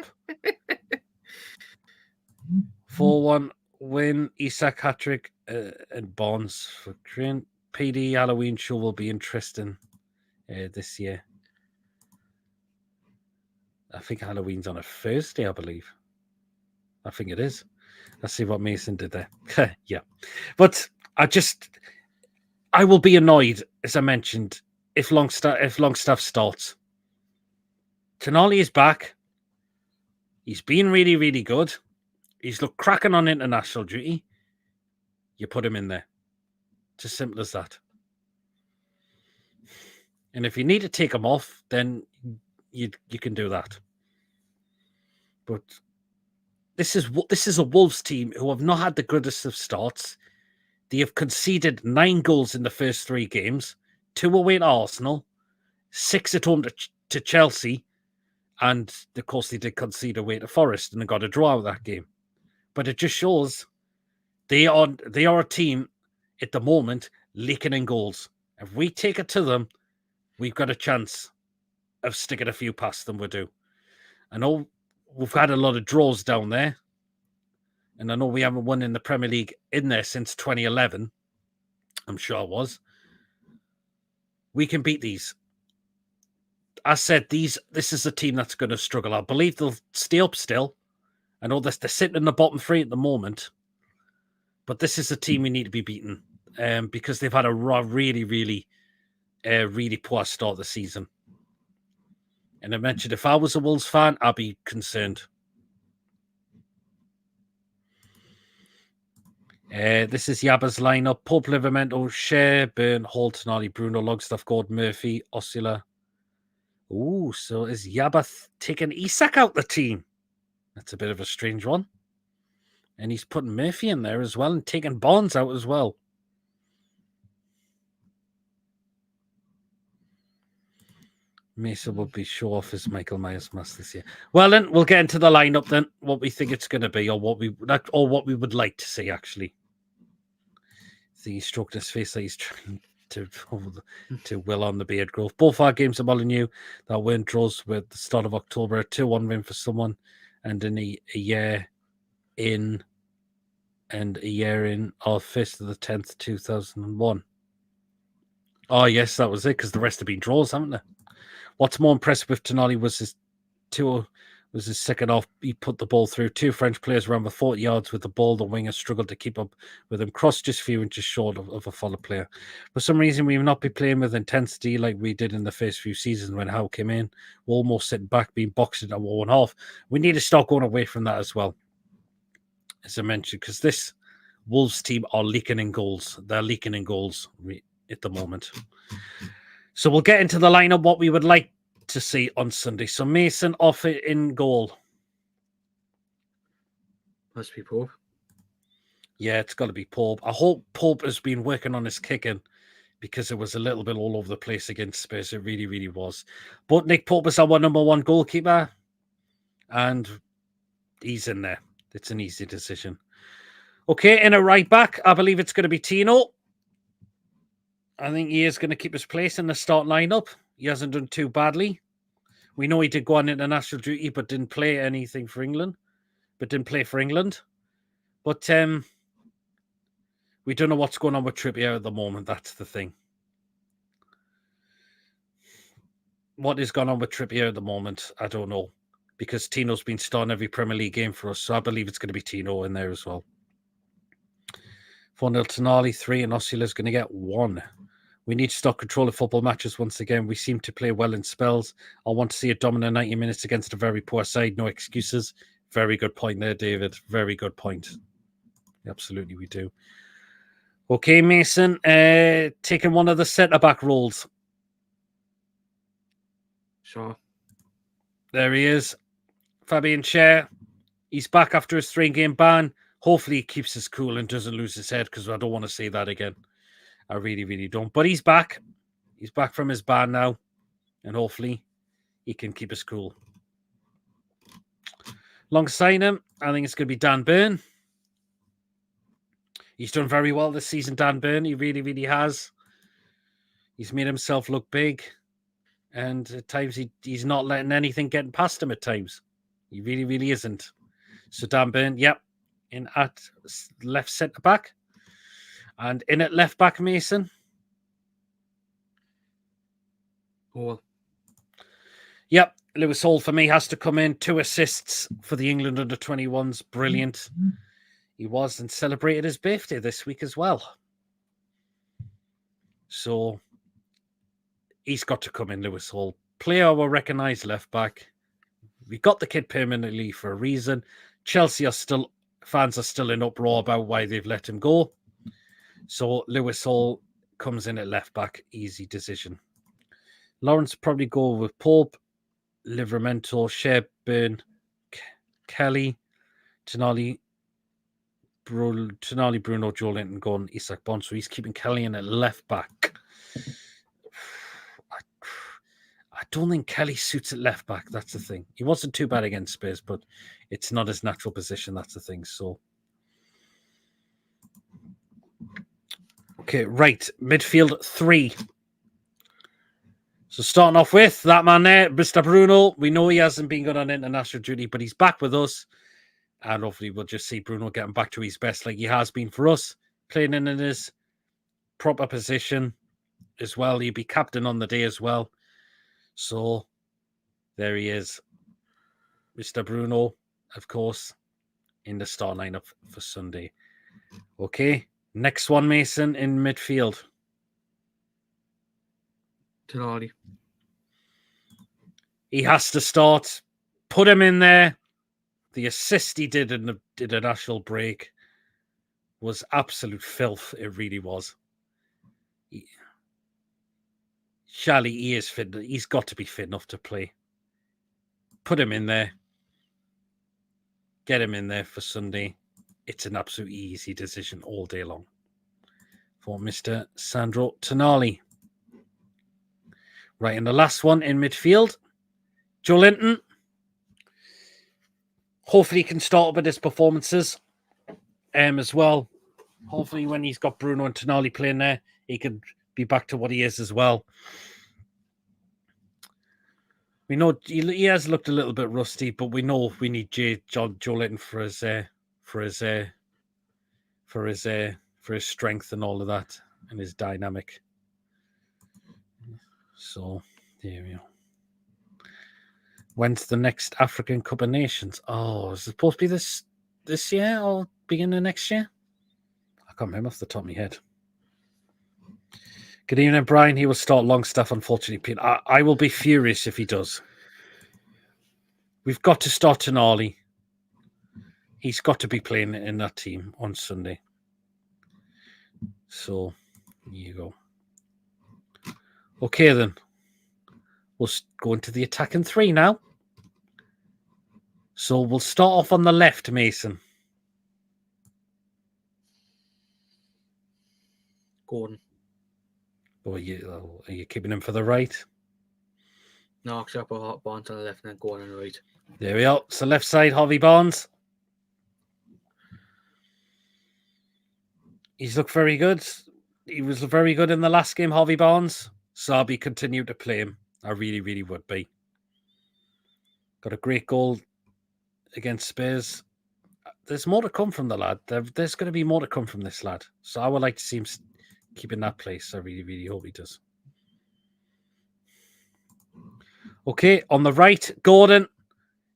4-1 win. Isak hat-trick and Barnes for Trent. PD Halloween show will be interesting this year. I think Halloween's on a Thursday, I believe. I think it is. Let's see what Mason did there. Yeah. But I will be annoyed, as I mentioned, if Longstaff starts. Tonali is back. He's been really, really good. He's looked cracking on international duty. You put him in there. It's as simple as that. And if you need to take him off, then you can do that. But this is a Wolves team who have not had the greatest of starts. They have conceded 9 goals in the first 3 games, 2 away to Arsenal, 6 at home to Chelsea, and of course they did concede away to Forest and they got a draw out of that game. But it just shows they are a team at the moment leaking in goals. If we take it to them, we've got a chance of sticking a few past them. We do. I know we've had a lot of draws down there. And I know we haven't won in the Premier League in there since 2011. I'm sure it was. We can beat these. I said this is a team that's going to struggle. I believe they'll stay up still. I know they're sitting in the bottom 3 at the moment. But this is a team we need to be beaten. Because they've had a really, really, really poor start of the season. And I mentioned if I was a Wolves fan, I'd be concerned. This is Yabba's lineup. Pope, Livramento, Share, Burn, Hall, Tonali, Bruno, Longstaff, Gordon, Murphy, Osula. Ooh, so is Yabba taking Isak out the team? That's a bit of a strange one. And he's putting Murphy in there as well and taking Barnes out as well. Mason will be show off his Michael Myers mask this year. Well, then we'll get into the lineup then. What we think it's going to be, or what we would like to see. Actually, he stroked his face like he's trying to will on the beard growth. Both our games at Molineux that weren't draws with the start of October. A 2-1 win for someone, and in a year in, and a year in, our 1st of the 10th, 2001. Oh yes, that was it. Because the rest have been draws, haven't they? What's more impressive with Tonali was his second half. He put the ball through 2 French players around the 40 yards with the ball. The winger struggled to keep up with him. Crossed just a few inches short of a follow player. For some reason, we will not be playing with intensity like we did in the first few seasons when Howe came in. We're almost sitting back, being boxed at 1-1/2. We need to start going away from that as well. As I mentioned, because this Wolves team are leaking in goals. They're leaking in goals at the moment. So we'll get into the lineup, what we would like to see on Sunday. So Mason off it in goal. Must be Pope. Yeah, it's got to be Pope. I hope Pope has been working on his kicking because it was a little bit all over the place against Spurs. It really, really was. But Nick Pope is our number one goalkeeper, and he's in there. It's an easy decision. Okay, in a right back, I believe it's going to be Tino. I think he is going to keep his place in the start lineup. He hasn't done too badly. We know he did go on international duty, but didn't play anything for England. But we don't know what's going on with Trippier at the moment. That's the thing. What is going on with Trippier at the moment, I don't know. Because Tino's been starting every Premier League game for us, so I believe it's going to be Tino in there as well. 4-0 Tonali, 3, and Osula's going to get 1. We need to start controlling football matches once again. We seem to play well in spells. I want to see a dominant 90 minutes against a very poor side. No excuses. Very good point there, David. Very good point. Absolutely, we do. Okay, Mason, taking one of the centre-back roles. Sure. There he is. Fabian Schär. He's back after his 3-game ban. Hopefully he keeps his cool and doesn't lose his head, because I don't want to see that again. I really, really don't. But he's back. He's back from his ban now. And hopefully he can keep his cool. Alongside him, I think it's going to be Dan Burn. He's done very well this season, Dan Burn. He really, really has. He's made himself look big. And at times he's not letting anything get past him at times. He really, really isn't. So Dan Burn, yep. In at left centre back. And in at left back, Mason. Hall. Yep. Lewis Hall for me has to come in. 2 assists for the England under-21s. Brilliant. He was and celebrated his birthday this week as well. So he's got to come in, Lewis Hall. Player will recognise left back. We got the kid permanently for a reason. Chelsea fans are still in uproar about why they've let him go. So Lewis Hall comes in at left back. Easy decision. Lawrence probably go with Pope, Livramento, Schär, Burn, Kelly, Tonali, Bruno, Joe Linton, Gunn, Isak Bond. So he's keeping Kelly in at left back. I don't think Kelly suits at left back. That's the thing. He wasn't too bad against Spurs, but it's not his natural position. That's the thing. So, okay, right. Midfield 3. So starting off with that man there, Mr. Bruno. We know he hasn't been good on international duty, but he's back with us. And hopefully we'll just see Bruno getting back to his best like he has been for us. Playing in his proper position as well. He'll be captain on the day as well. So there he is. Mr. Bruno, of course, in the start lineup for Sunday. Okay, next one, Mason, in midfield. Tonali. He has to start. Put him in there. The assist he did in the international break was absolute filth. It really was. Charlie, he is fit. He's got to be fit enough to play. Put him in there. Get him in there for Sunday. It's an absolute easy decision all day long for Mr. Sandro Tonali. Right, and the last one in midfield, Joe Linton. Hopefully he can start with his performances as well. Hopefully when he's got Bruno and Tonali playing there, he can be back to what he is as well. We know he has looked a little bit rusty, but we know we need Joe Linton for his strength and all of that, and his dynamic. So there we go. When's the next African Cup of Nations? Oh, is it supposed to be this year or beginning of next year? I can't remember off the top of my head. Good evening, Brian. He will start Longstaff, unfortunately. I will be furious if he does. We've got to start Tonali. He's got to be playing in that team on Sunday. So, here you go. Okay, then. We'll go into the attacking 3 now. So, we'll start off on the left, Mason. Gordon. Or are you keeping him for the right? No, because I put Barnes on the left and then Gordon on the right. There we are. So left side, Harvey Barnes. He's looked very good. He was very good in the last game, Harvey Barnes. So I'll be continuing to play him. I really, really would be. Got a great goal against Spurs. There's more to come from the lad. There's going to be more to come from this lad. So I would like to see him keep in that place. I really, really hope he does. Okay, on the right, Gordon.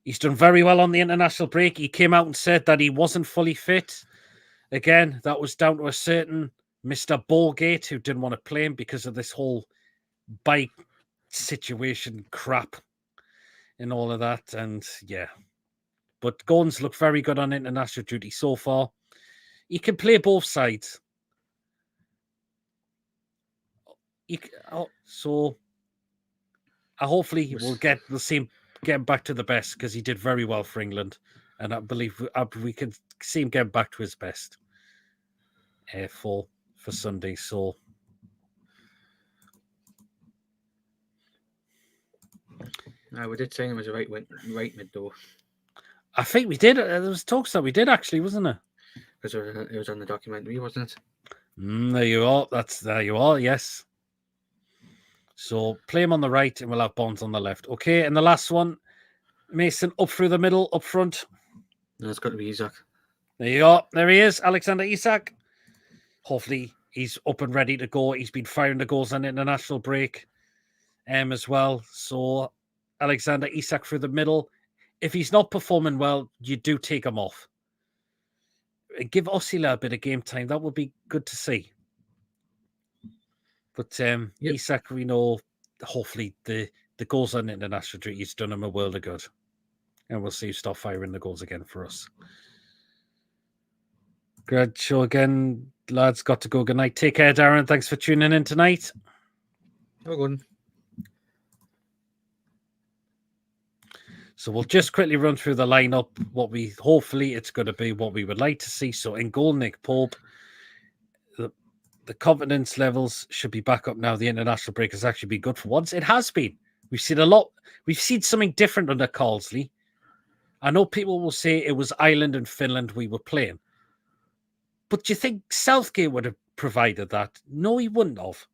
He's done very well on the international break. He came out and said that he wasn't fully fit. Again, that was down to a certain Mr. Ballgate who didn't want to play him because of this whole bike situation crap and all of that. And yeah, but Gordon's looked very good on international duty so far. He can play both sides. So hopefully we'll see him getting back to the best because he did very well for England. And I believe we can see him getting back to his best for Sunday. So No, we did say him as a right mid though. I think we did. There was talks that we did actually, wasn't it? Because it was on the documentary, wasn't it? There you are. There you are. Yes. So play him on the right, and we'll have Bonds on the left. Okay, and the last one, Mason up through the middle, up front. No, it's got to be Isak. There you are. There he is, Alexander Isak. Hopefully he's up and ready to go. He's been firing the goals on international break as well. So Alexander Isak through the middle. If he's not performing well, you do take him off. Give Osila a bit of game time. That would be good to see. But Isak, we know, hopefully the goals on international duty has done him a world of good. And we'll see you start firing the goals again for us. Great show again, lads. Got to go. Good night. Take care, Darren. Thanks for tuning in tonight. Oh, good. So we'll just quickly run through the lineup. Hopefully it's going to be what we would like to see. So in goal, Nick Pope. The confidence levels should be back up now. The international break has actually been good for once. It has been. We've seen a lot. We've seen something different under Carlsley. I know people will say it was Ireland and Finland we were playing. But do you think Southgate would have provided that? No, he wouldn't have.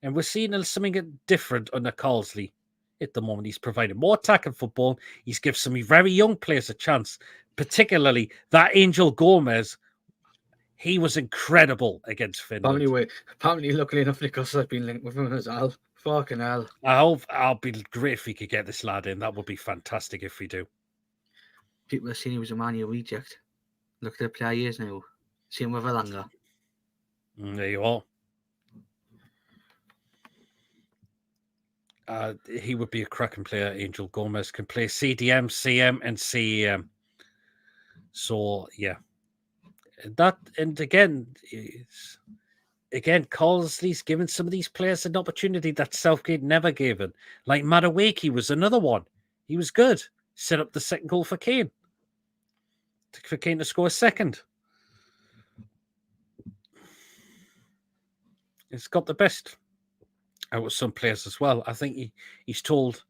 And we're seeing something different under Carlsley at the moment. He's provided more attacking football. He's given some very young players a chance, particularly that Angel Gomez. He was incredible against Finland. Apparently, luckily enough, Newcastle has been linked with him as well. Fucking hell. I'll be great if we could get this lad in. That would be fantastic if we do. People are saying he was a Man U reject. Look at the player he is now. Same with Alanga. There you are. He would be a cracking player. Angel Gomez can play CDM, CM, and CEM. So yeah. Again, Carlsley's given some of these players an opportunity that Southgate never gave him. Like Madueke was another one. He was good. Set up the second goal for Kane. For Kane to score a second. It's got the best out of some players as well. I think he's told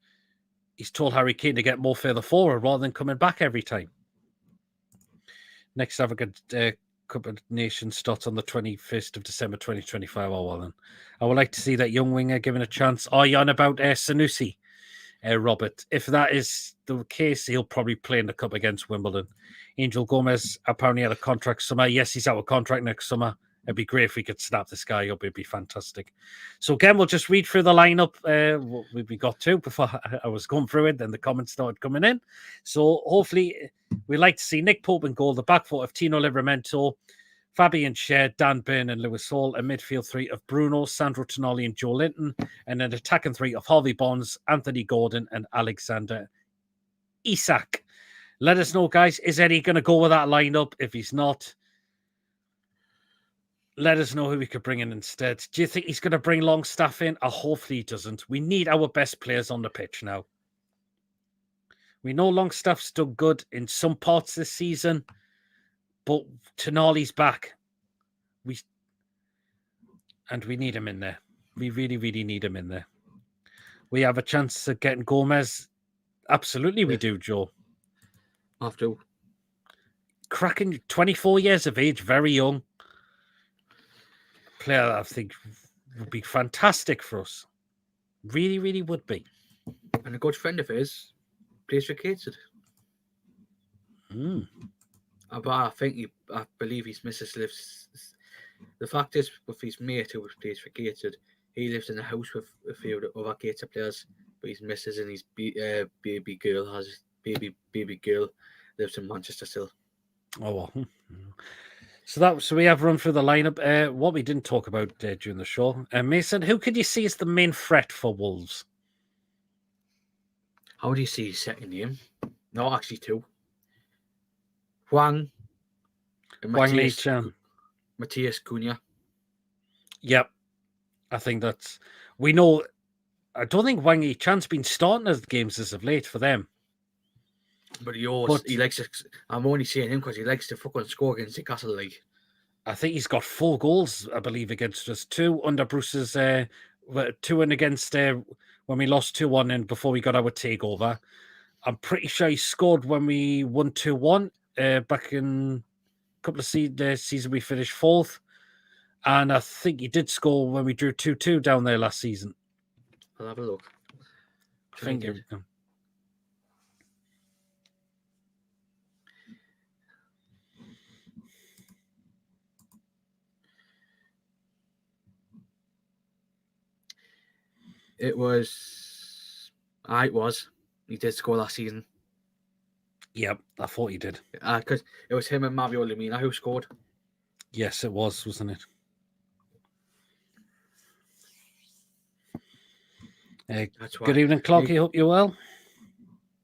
Harry Kane to get more further forward rather than coming back every time. Next have a good Cup of Nations starts on the 21st of December 2025. Oh, well then. I would like to see that young winger given a chance. Are you on about Sanusi, Robert? If that is the case, he'll probably play in the Cup against Wimbledon. Angel Gomez apparently had a contract summer. Yes, he's out of contract next summer. It'd be great if we could snap this guy up. It'd be fantastic. So again, we'll just read through the lineup. We got to before I was going through it. Then the comments started coming in. So hopefully we'd like to see Nick Pope in goal, the back four of Tino Livramento, Fabian Schär, Dan Burn and Lewis Hall, a midfield three of Bruno, Sandro Tonali and Joe Linton, and an attacking three of Harvey Barnes, Anthony Gordon and Alexander Isak. Let us know, guys. Is Eddie going to go with that lineup? If he's not, let us know who we could bring in instead. Do you think he's going to bring Longstaff in? Hopefully he doesn't. We need our best players on the pitch now. We know Longstaff's done good in some parts this season, but Tonali's back. and we need him in there. We really, really need him in there. We have a chance of getting Gomez. Absolutely, we do, Joe. After Cracking 24 years of age, very young player, I think would be fantastic for us. Really, really would be. And a good friend of his plays for Gateshead. But I believe his missus lives. The fact is, with his mate who plays for Gateshead, he lives in a house with a few other Gateshead players. But his missus and his baby girl lives in Manchester still. Oh well. So we have run through the lineup. What we didn't talk about during the show, Mason, who could you see as the main threat for Wolves? How do you see his second name? No, actually two. Huang and Matthias Cunha. Yep. I think that's... We know... I don't think Wang Yi-chan's been starting as games as of late for them. But he likes to... I'm only saying him because he likes to fucking score against Newcastle League. I think he's got 4 goals, I believe, against us. 2 under Bruce's... 2 and against... when we lost 2-1 and before we got our takeover. I'm pretty sure he scored when we won 2-1 back in a couple of season we finished 4th. And I think he did score when we drew 2-2 down there last season. I'll have a look. I think it was. It was. He did score last season. Yep, I thought he did. Because it was him and Mario Lemina who scored. Yes, it was, wasn't it? Good evening, Cloggy. Hope you're well.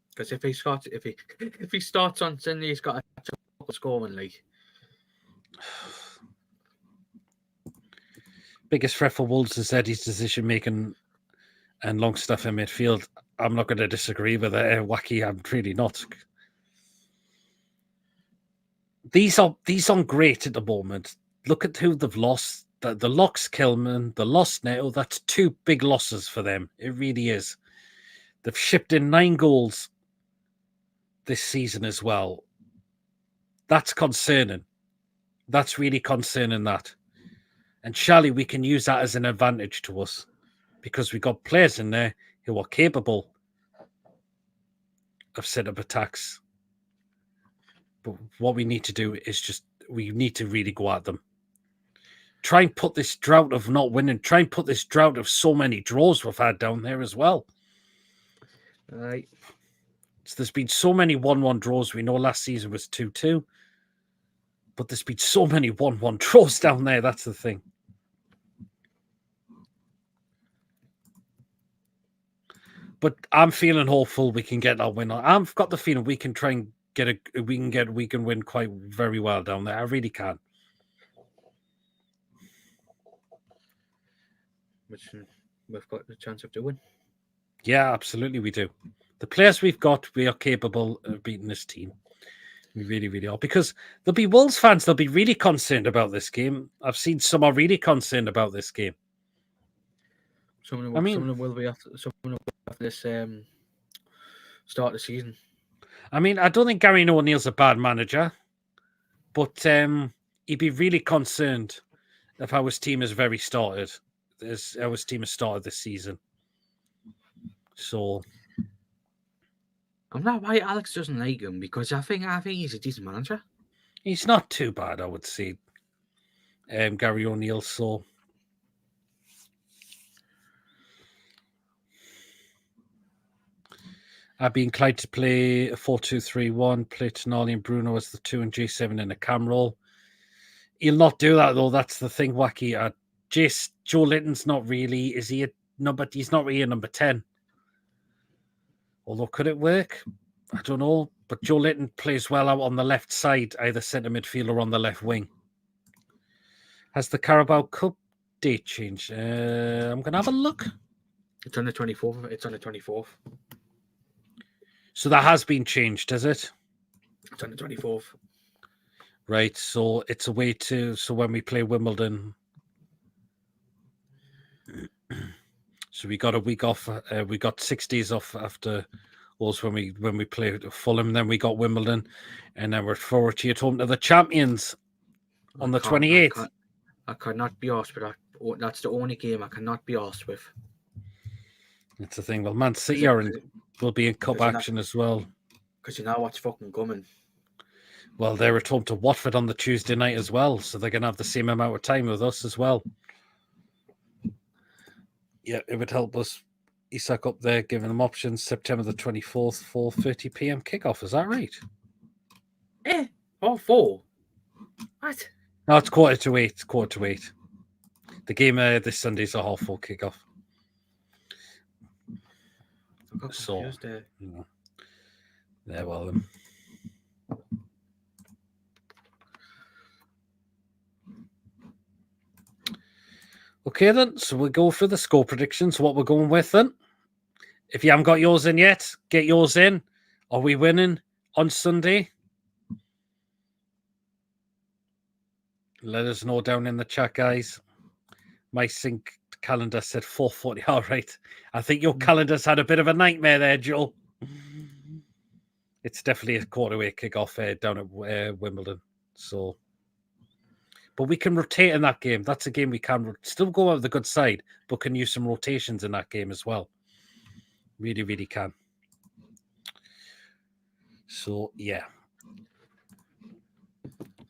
Because if he starts on Sunday, he's got a scoring league. Biggest threat for Wolves is Eddie's decision making and long stuff in midfield. I'm not going to disagree with it. Wacky, I'm really not. These aren't great at the moment. Look at who they've lost. The Locks Kilman, the lost Neto, that's 2 big losses for them. It really is. They've shipped in 9 goals this season as well. That's concerning. That's really concerning, that. And surely we can use that as an advantage to us because we've got players in there who are capable of set up attacks. But what we need to do is we need to really go at them. Try and put this drought of not winning, try and put this drought of so many draws we've had down there as well. Right. So there's been so many 1-1 draws. We know last season was 2-2. But there's been so many 1-1 draws down there. That's the thing. But I'm feeling hopeful we can get our win. I've got the feeling we can try and we can win quite very well down there. I really can. Which we've got the chance of doing. Yeah, absolutely we do. The players we've got, we are capable of beating this team. We really, really are. Because there'll be Wolves fans, they'll be really concerned about this game. I've seen some are really concerned about this game. Some of them will be after this start of the season. I mean, I don't think Gary O'Neill's a bad manager, but he'd be really concerned if our team has started this season. So I'm not why Alex doesn't like him, because I think he's a decent manager. He's not too bad, I would say. Gary O'Neill, so I'd be inclined to play a 4-2-3-1, play Tonali and Bruno as the 2 and J7 in a cam role. He'll not do that, though. That's the thing, Wacky. Joe Linton's not really... Is he a number... He's not really a number 10. Although, could it work? I don't know. But Joe Linton plays well out on the left side, either centre midfield or on the left wing. Has the Carabao Cup date changed? I'm going to have a look. It's on the 24th. It's on the 24th. So that has been changed, has it? It's on the 24th. Right, so it's a way to... So when we play Wimbledon... So we got a week off. We got 6 days off after us when we played Fulham. Then we got Wimbledon, and then we're forward to your home to the champions on the 28th. I cannot be asked with that. That's the only game I cannot be asked with. It's the thing. Well, Man City will be in cup action as well. Because you know what's fucking coming. Well, they're at home to Watford on the Tuesday night as well, so they're going to have the same amount of time with us as well. Yeah, it would help us. Isak up there, giving them options. September the 24th, 4:30 p.m. kickoff. Is that right? Eh? 4? What? No, it's 7:45. It's 7:45. The game this Sunday is a 4:30 kickoff. I got confused there. Yeah, well, okay then, so we'll go for the score predictions. What we're going with then. If you haven't got yours in yet, get yours in. Are we winning on Sunday? Let us know down in the chat, guys. My sync calendar said 4:40. All right. I think your calendar's had a bit of a nightmare there, Joel. It's definitely a 7:45 kickoff down at Wimbledon. So, but we can rotate in that game. That's a game we can still go out the good side, but can use some rotations in that game as well. Really, really can. So, yeah.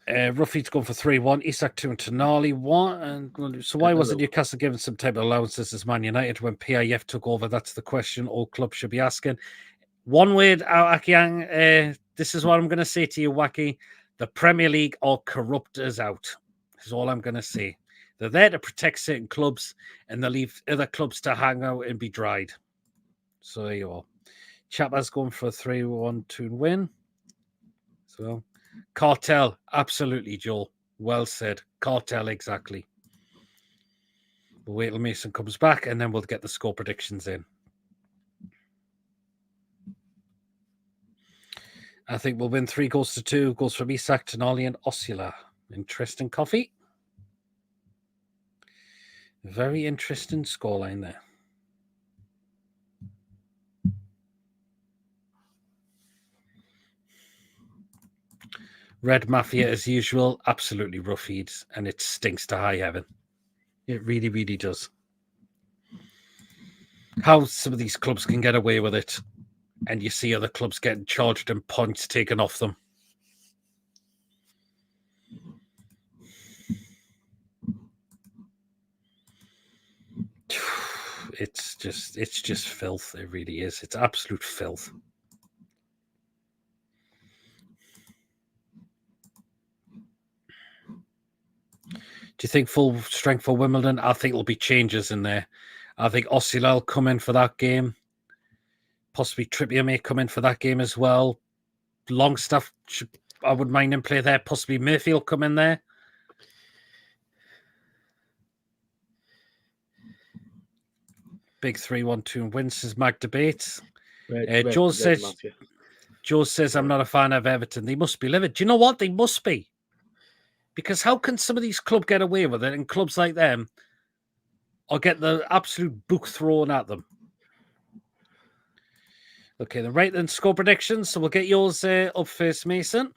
Ruffy's going for 3-1. Isak 2 and Tonali 1. And so why wasn't Newcastle given some type of allowances as Man United when PIF took over? That's the question all clubs should be asking. One word, Akiang. This is what I'm going to say to you, Wacky. The Premier League are corrupt as out. Is all I'm going to say. They're there to protect certain clubs, and they leave other clubs to hang out and be dried. So there you are. Chapman's going for a 3-1-2 win. So, cartel, absolutely, Joel. Well said. Cartel, exactly. We'll wait till Mason comes back, and then we'll get the score predictions in. I think we'll win 3-2. Goals from Isak, Tonali, and Osula. Interesting coffee. Very interesting scoreline there. Red Mafia, as usual, absolutely rough feeds, and it stinks to high heaven. It really, really does. How some of these clubs can get away with it, and you see other clubs getting charged and points taken off them. It's just filth. It really is. It's absolute filth. Do you think full strength for Wimbledon? I think there'll be changes in there. I think Osula will come in for that game. Possibly Trippier may come in for that game as well. Longstaff, I wouldn't mind him play there. Possibly Murphy will come in there. Big 3-1-2 wins, says Mag Debates. Joe says, I'm not a fan of Everton. They must be livid. Do you know what? They must be. Because how can some of these clubs get away with it, and clubs like them or get the absolute book thrown at them? Okay, the right then score predictions. So we'll get yours up first, Mason.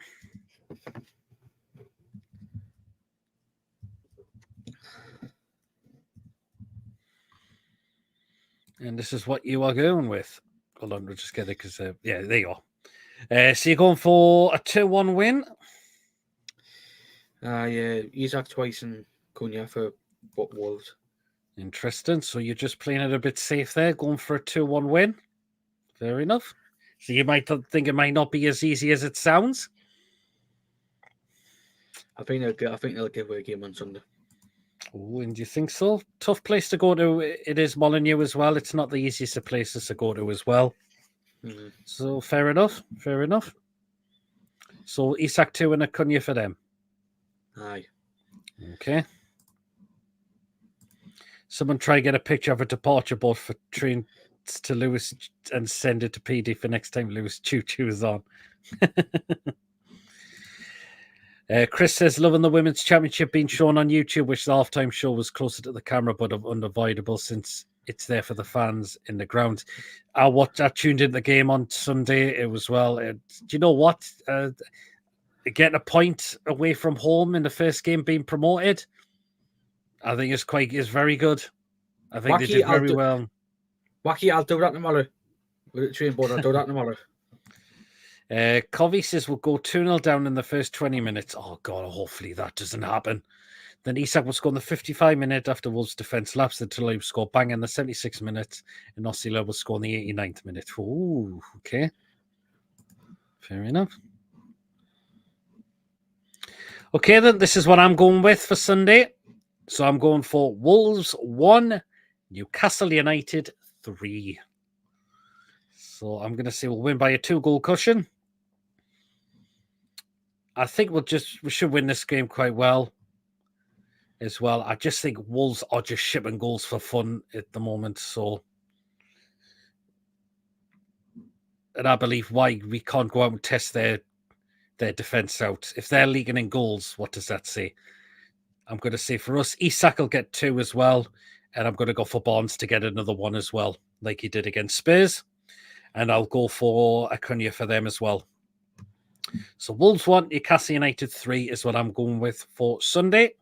And this is what you are going with. Hold on, we'll just get it because, yeah, there you are. So you're going for a 2-1 win? Yeah, Isak twice and Cunha for Wolves. Interesting. So you're just playing it a bit safe there, going for a 2-1 win. Fair enough. So you might think it might not be as easy as it sounds. I think they'll give away a game on Sunday. Oh, and do you think so? Tough place to go to. It is Molineux as well. It's not the easiest of places to go to as well. Mm-hmm. So fair enough. Fair enough. So Isak 2 and a Cunha for them. Aye. Okay. Someone try to get a picture of a departure board for train to Lewis and send it to PD for next time Lewis Choo Choo is on. Chris says, loving the Women's Championship being shown on YouTube, which the halftime show was closer to the camera but unavoidable since It's there for the fans in the ground. I tuned into the game on Sunday. It was do you know what? Getting a point away from home in the first game, being promoted, I think is very good. I think they did very well. Wacky, I'll do that tomorrow. With the train board, I'll do that tomorrow. Covey says we'll go 2-0 down in the first 20 minutes. Oh, God, hopefully that doesn't happen. Then Isak will score in the 55 minute after Wolves' defence lapsed until he scored bang in the 76 minutes, and Osceola will score in the 89th minute. Ooh, okay. Fair enough. Okay, then, this is what I'm going with for Sunday. So I'm going for Wolves 1, Newcastle United 3. So I'm going to say we'll win by a 2-goal cushion. I think we should win this game quite well as well. I just think Wolves are just shipping goals for fun at the moment. So, and I believe why we can't go out and test their defence out. If they're leaking in goals, what does that say? I'm going to say for us, Isak will get 2 as well. And I'm going to go for Barnes to get another 1 as well, like he did against Spurs. And I'll go for Acuna for them as well. So Wolves 1, Newcastle United 3 is what I'm going with for Sunday.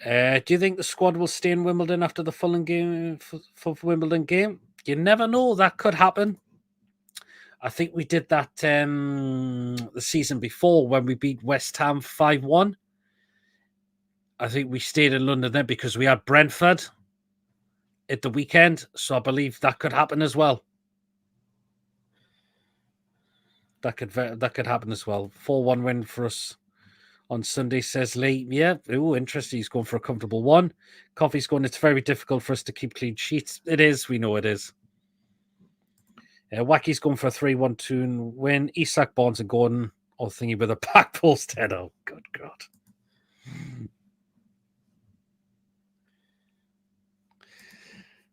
Do you think the squad will stay in Wimbledon after the Fulham game for Wimbledon game? You never know. That could happen. I think we did that the season before when we beat West Ham 5-1. I think we stayed in London then because we had Brentford at the weekend. So I believe that could happen as well. That could happen as well. 4-1 win for us on Sunday, says Lee. Yeah, interesting. He's going for a comfortable 1. Coffee's going, it's very difficult for us to keep clean sheets. It is. We know it is. Wacky's going for a 3-1-2 win. Isak, Barnes and Gordon all thingy with a back post head. Oh, good God.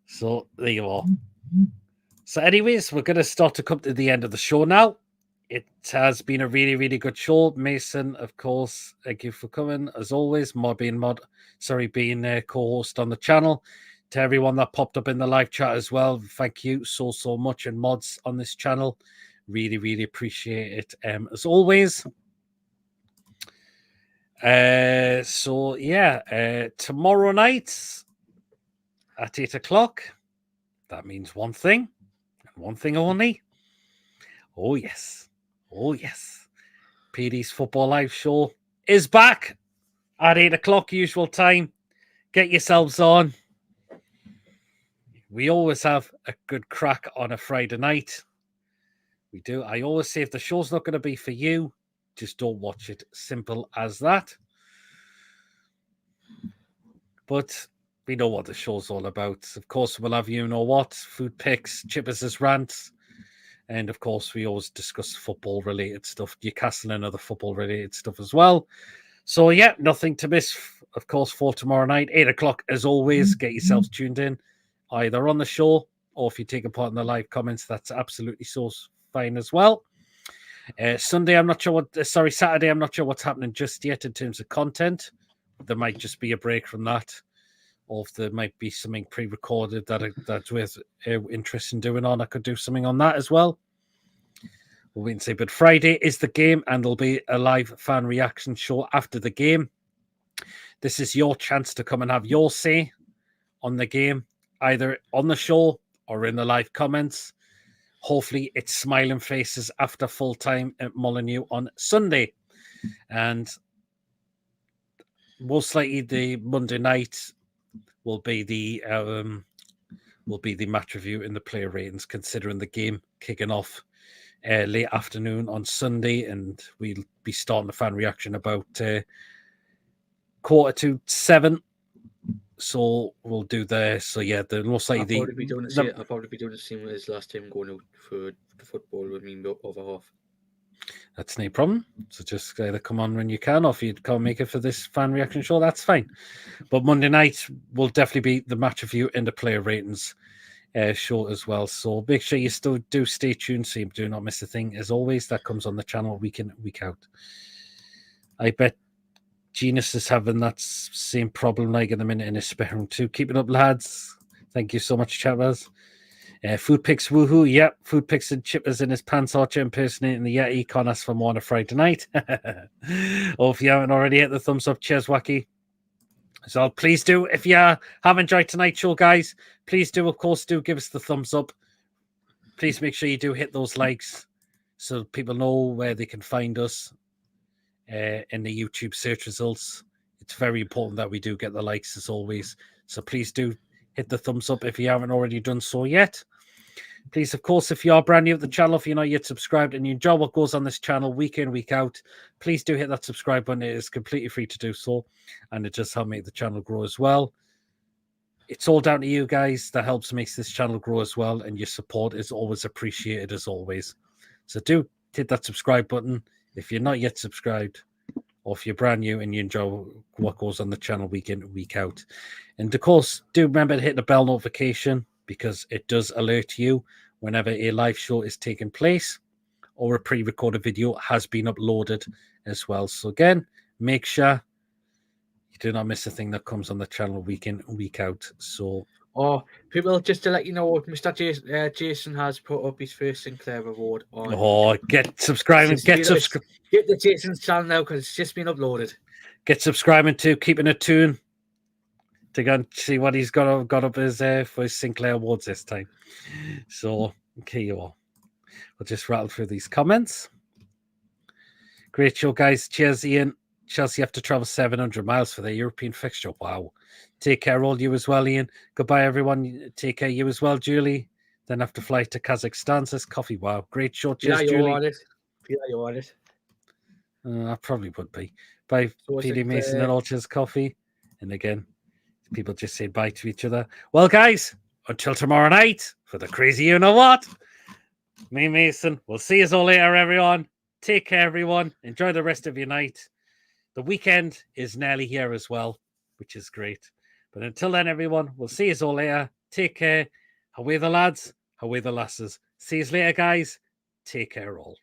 So there you are. So anyways, we're going to start to come to the end of the show now. It has been a really, really good show. Mason, of course, thank you for coming. As always, being co-host on the channel. To everyone that popped up in the live chat as well, thank you so much. And mods on this channel, really, really appreciate it. As always. Tomorrow night at 8 o'clock, that means one thing, and one thing only. Oh, yes. Oh, yes. PD's Football Live Show is back at 8 o'clock, usual time. Get yourselves on. We always have a good crack on a Friday night. We do. I always say if the show's not going to be for you, just don't watch it. Simple as that. But we know what the show's all about. Of course, we'll have food picks, Chippers' rants. And, of course, we always discuss football-related stuff, Newcastle and other football-related stuff as well. So, yeah, nothing to miss, of course, for tomorrow night, 8 o'clock. As always, get yourselves tuned in, either on the show or if you take a part in the live comments, that's absolutely so fine as well. Saturday, I'm not sure what's happening just yet in terms of content. There might just be a break from that. Or if there might be something pre-recorded that's with interest in doing on, I could do something on that as well. We'll wait and see. But Friday is the game, and there'll be a live fan reaction show after the game. This is your chance to come and have your say on the game, either on the show or in the live comments. Hopefully, it's smiling faces after full time at Molineux on Sunday, and most likely the Monday night will be the match review and the player ratings, considering the game kicking off late afternoon on Sunday, and we'll be starting the fan reaction about 6:45. So we'll do there. So yeah, the most likely I'll probably be doing the same as last time, going out for the football with me over half. That's no problem. So just either come on when you can, or if you can't make it for this fan reaction show, that's fine. But Monday night will definitely be the match review and the player ratings show as well. So make sure you still do stay tuned so you do not miss a thing. As always, that comes on the channel week in, week out. I bet Genus is having that same problem like in the minute in his spare room too. Keep it up, lads. Thank you so much, chappers. Food Picks woohoo. Yep, Food Picks and Chippers in his pants archer impersonating the Yeti. Can't ask for more on a Friday night. Or if you haven't already, hit the thumbs up. Cheers, Wacky. So please do, if you have enjoyed tonight's show, guys, please do, of course, do give us the thumbs up. Please make sure you do hit those likes so people know where they can find us in the YouTube search results. It's very important that we do get the likes as always. So please do hit the thumbs up if you haven't already done so yet. Please, of course, if you are brand new at the channel, if you're not yet subscribed and you enjoy what goes on this channel week in, week out, please do hit that subscribe button. It is completely free to do so, and it just helps make the channel grow as well. It's all down to you guys. That helps make this channel grow as well, and your support is always appreciated as always. So do hit that subscribe button if you're not yet subscribed, or if you're brand new and you enjoy what goes on the channel week in, week out. And of course, do remember to hit the bell notification, because it does alert you whenever a live show is taking place or a pre-recorded video has been uploaded as well. So again, make sure you do not miss a thing that comes on the channel week in, week out. So, people, just to let you know, Mr. Jason has put up his first Sinclair award on. Get subscribing, get the Jason's channel now, because it's just been uploaded. Get subscribing to Keeping It Tune to go and see what he's got up his for his Sinclair Awards this time. So, okay, you all. We'll just rattle through these comments. Great show, guys. Cheers, Ian. Chelsea have to travel 700 miles for their European fixture. Wow. Take care, all you as well, Ian. Goodbye, everyone. Take care, you as well, Julie. Then have to fly to Kazakhstan, says Coffee. Wow. Great show. Cheers, Julie. You're on it. I probably would be. Bye, PD Mason and all. Cheers, Coffee. And again, people just say bye to each other. Well, guys, until tomorrow night for the crazy you-know-what, me, Mason, we'll see you all later, everyone. Take care, everyone. Enjoy the rest of your night. The weekend is nearly here as well, which is great. But until then, everyone, we'll see you all later. Take care. Away the lads, away the lasses. See you later, guys. Take care, all.